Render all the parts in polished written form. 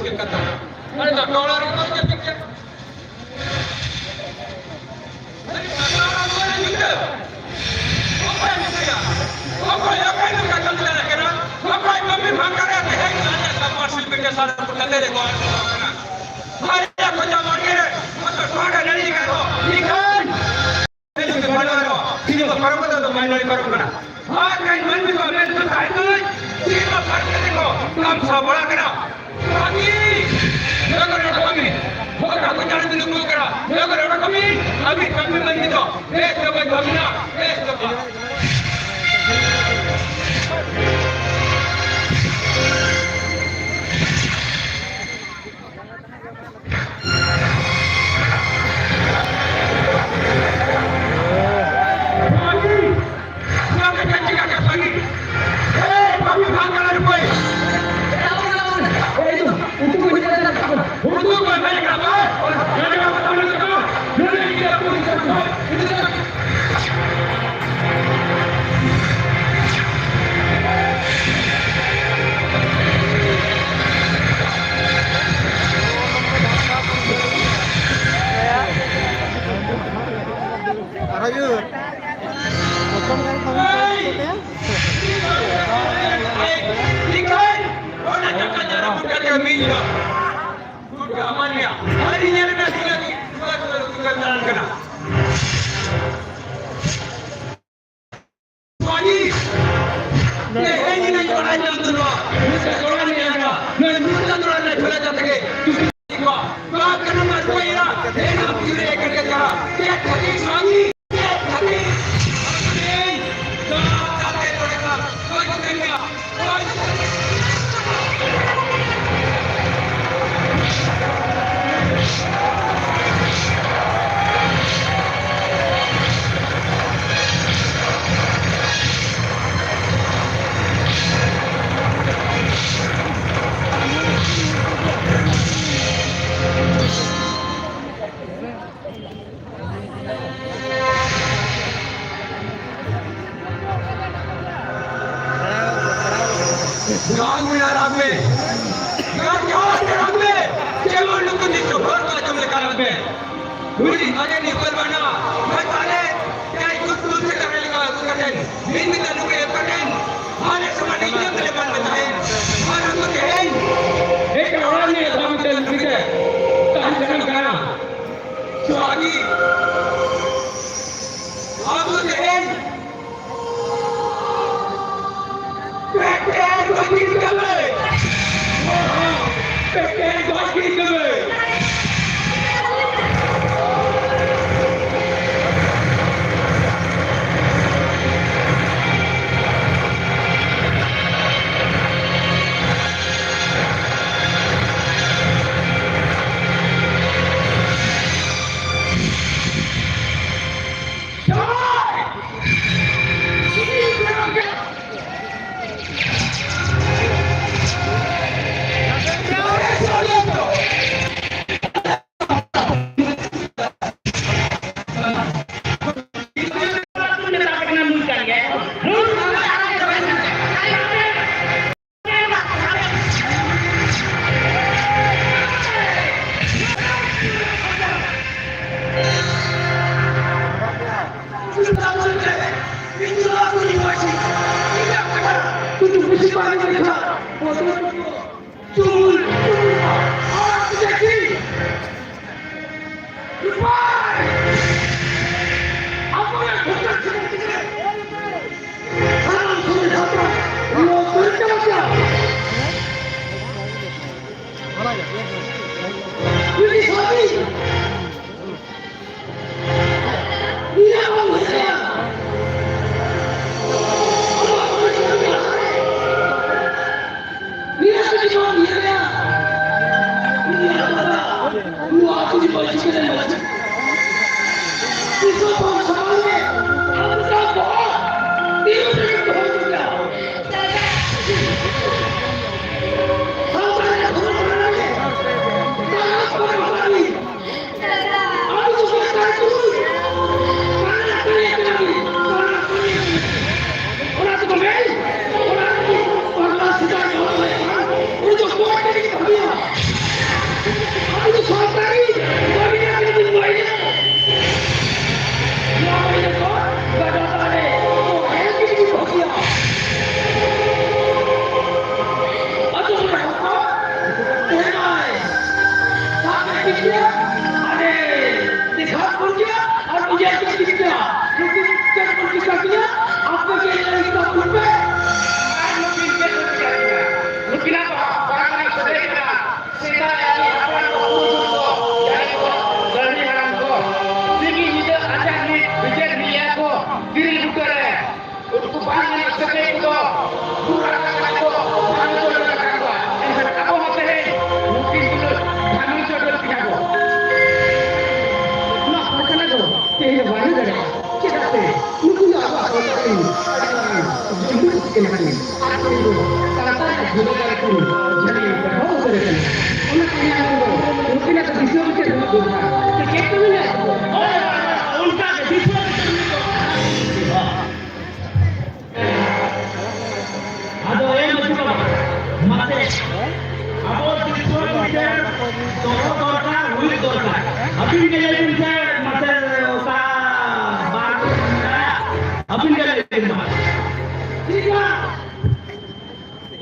उसके कथा अरे तो डॉलर को क्या पिक्चर अरे डॉलर को निकल apa yang kita lakukan sekarang? Apa yang kami makan ya? Hanya sama silpin sana kita tidak boleh. Hari aku jaman ini, masa suara dari kita, ikan. Ini juga mana? Ini juga perlu kita main dari perlu kita. Hari ini mana juga main itu tak itu. Siapa pergi itu? Kamu sabar kena. Lagi, jangan kami. Bukan aku jangan dulu kena. Jangan kami. Kami main itu. Coba kami nak. Coba.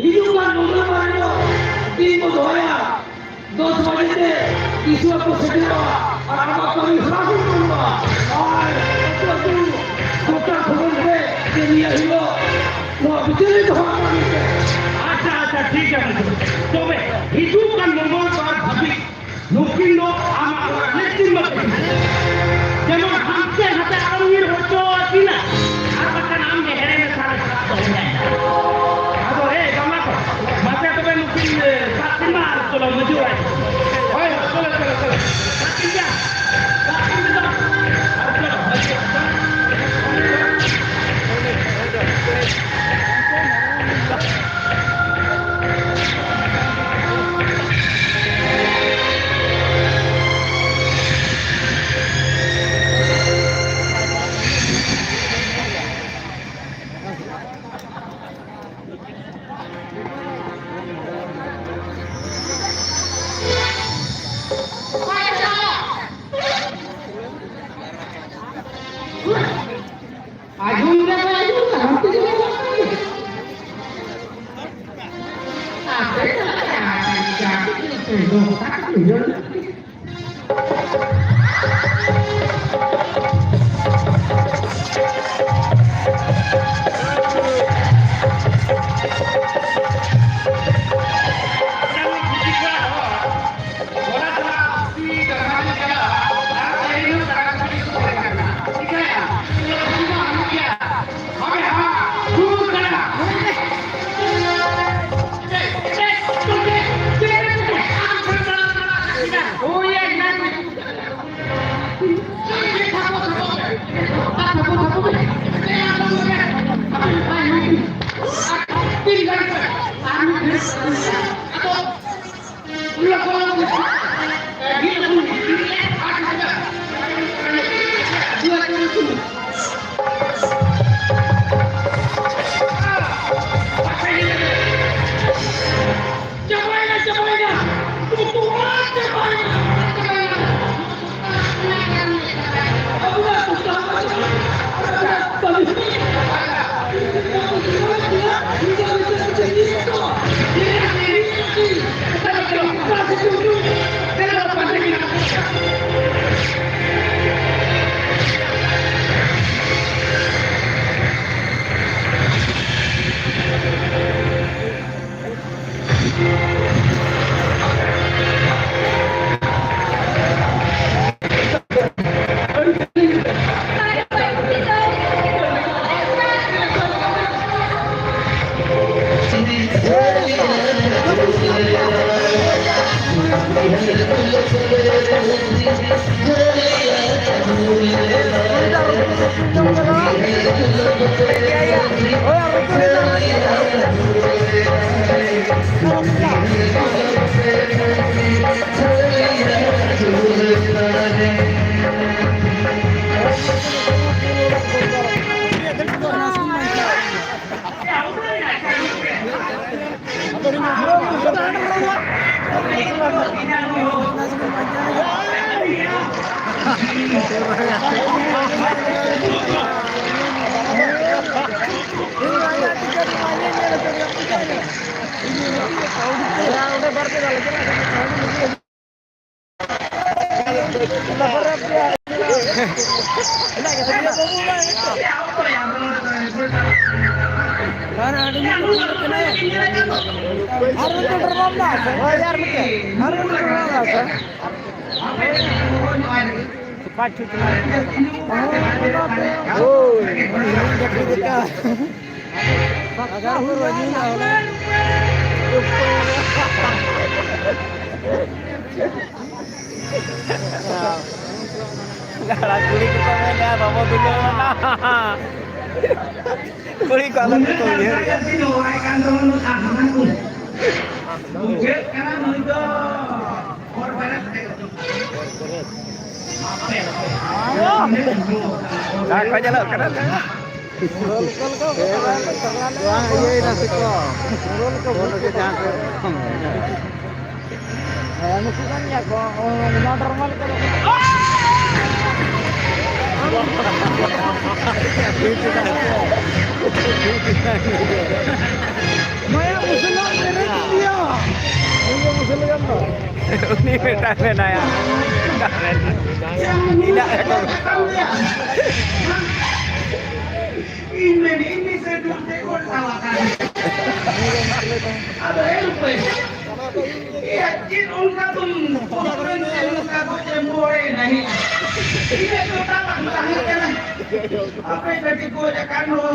hidupkan Muhammad di Modoya 2 bajete isu aku segera apa kami sahur dulu ay itu kota khobor dunia hilo no bicara itu acha ঠিক আছে তবে hidupkan Muhammad habib mungkin lo আমার নেতৃত্ব যেমন হাতে হাতে আলমগীর হতো কিনা আর একটা নাম যে হেরে সারা হয়ে যায় Kalau maju aja. Ayo, kalau. Makin ya. Makin betul. Kau jalan kanan. Wah, iya nasi kok. Turun ke jangan. Musuhnya kok normal kalau. Maya musuhnya dia. Ini musuhnya apa? Ini beda beda ya. Tidak. Ini saya dulu tengok tawakan. Ada help. Iya, jin unka tuh, orang unka tuh jemboleh nahi. Iya tuh tamak tangkap. Apa yang tadi kau akan lo,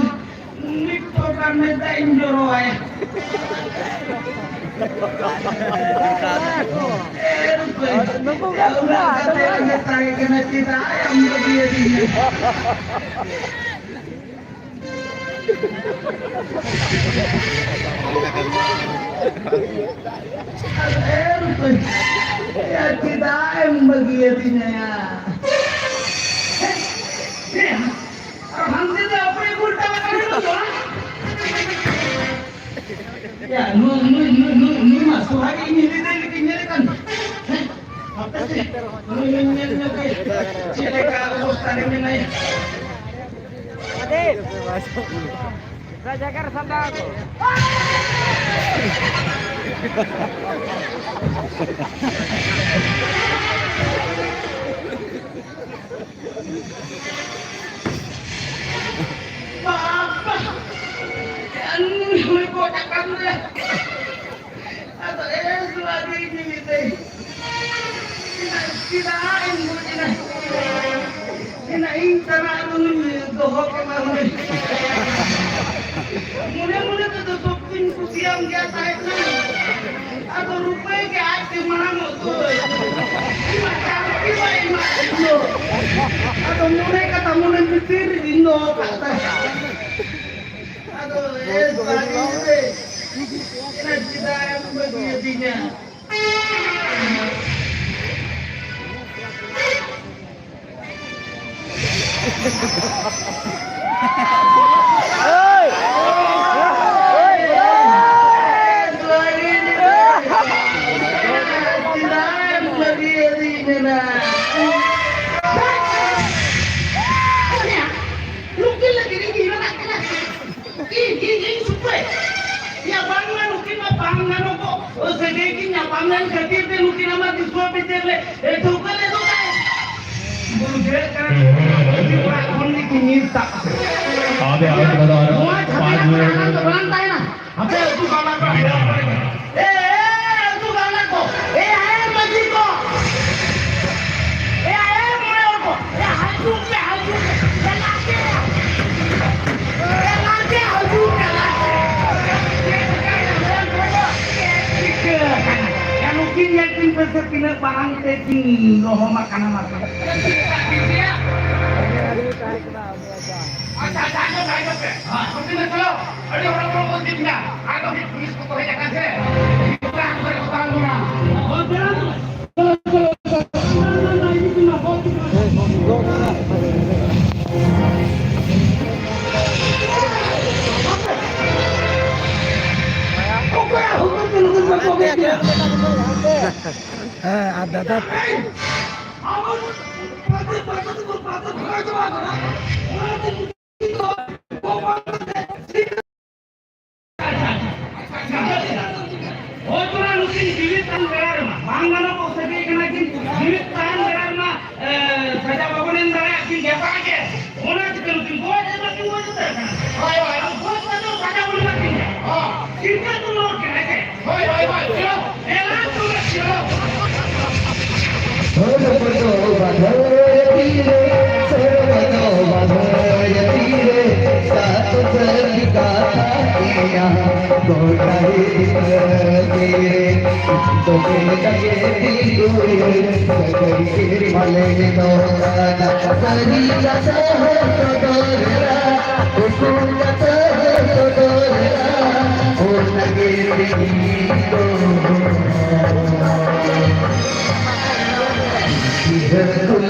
nikto kan minta injoro ay. Help. Kalau nggak kata yang tadi kena cita ayam dia dia. Ya kita begininya ya. Hansnya apa yang udah kali itu? Ya, nu masuk lagi ini dia kan. Apa sih? Nu cika urus tadi ini. Adit. Raja Kar sandal aku. Papa. Anu kocakan deh. Atau lagi ini teh. Kirain bucina. Kirain tanah anu dohok kemarin. Mudah-mudahan tutup pintu siang dia tarik atau rupanya ke hati mana tuh atau mulai ketemu nanti diri di no kata atau lagi kita yang begininya pangan kecil teh mungkin amat disuap pecerle itu kan bulu dia kan dikurang kondi kinyita ada semua cabai ke lantai nah apa itu kalah kok itu kalah kok air lagi kok air mau kok hajung dan lagi hajung mungkin yang pindah barang tadi roh makanan. Ada orang-orang pentingnya, ada di tulis foto aja kan saya. Kita berkesan guna. Ada.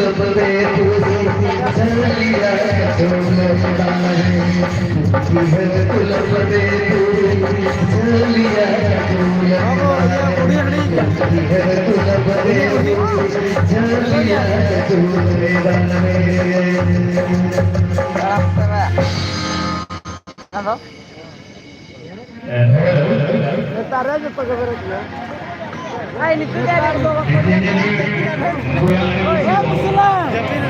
तुलपते तू चलिया चोले तुलपते तू चलिया चोले तुलपते चलिया चोले Ay, ini kita ada bawa. Oh,